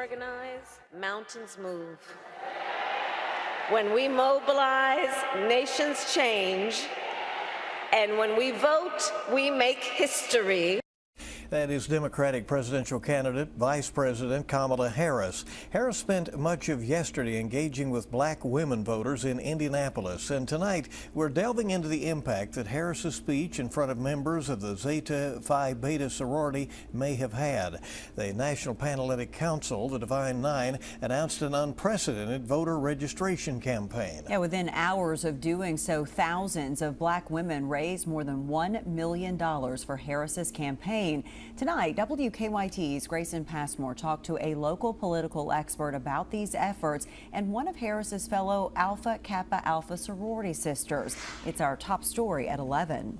organize, mountains move. When we mobilize, nations change. And when we vote, we make history. That is Democratic presidential candidate, Vice President Kamala Harris. Harris spent much of yesterday engaging with black women voters in Indianapolis. And tonight, we're delving into the impact that Harris's speech in front of members of the Zeta Phi Beta sorority may have had. The National Panhellenic Council, the Divine Nine, announced an unprecedented voter registration campaign. Yeah, within hours of doing so, thousands of black women raised more than $1 million for Harris's campaign. Tonight, WKYT's Grayson Passmore talked to a local political expert about these efforts and one of Harris's fellow Alpha Kappa Alpha sorority sisters. It's our top story at 11.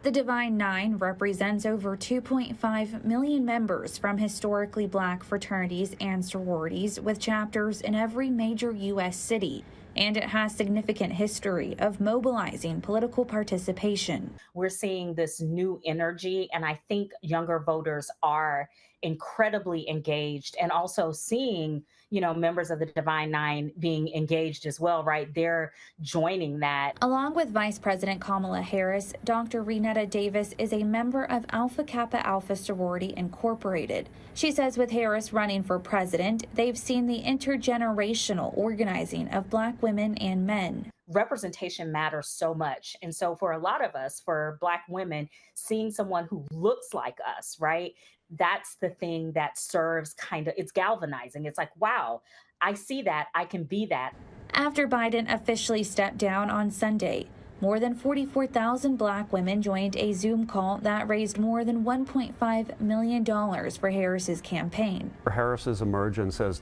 The Divine Nine represents over 2.5 million members from historically black fraternities and sororities with chapters in every major U.S. city. And it has significant history of mobilizing political participation. We're seeing this new energy, and I think younger voters are incredibly engaged, and also seeing, members of the Divine Nine being engaged as well, right? They're joining that. Along with Vice President Kamala Harris, Dr. Renetta Davis is a member of Alpha Kappa Alpha Sorority Incorporated. She says with Harris running for president, they've seen the intergenerational organizing of black women and men. Representation matters so much. And so for a lot of us, for black women, seeing someone who looks like us, right? That's the thing that serves it's galvanizing. It's like, wow, I see that, I can be that. After Biden officially stepped down on Sunday, more than 44,000 black women joined a Zoom call that raised more than $1.5 million for Harris's campaign. Harris's emergence as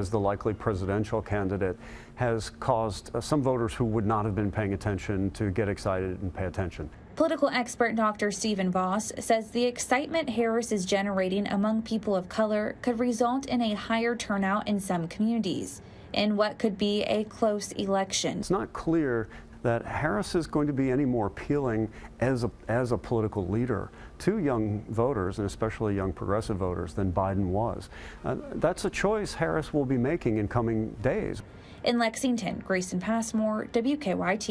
the likely presidential candidate has caused some voters who would not have been paying attention to get excited and pay attention. Political expert Dr. Stephen Voss says the excitement Harris is generating among people of color could result in a higher turnout in some communities in what could be a close election. It's not clear that Harris is going to be any more appealing as a political leader to young voters, and especially young progressive voters, than Biden was. That's a choice Harris will be making in coming days. In Lexington, Grayson Passmore, WKYT.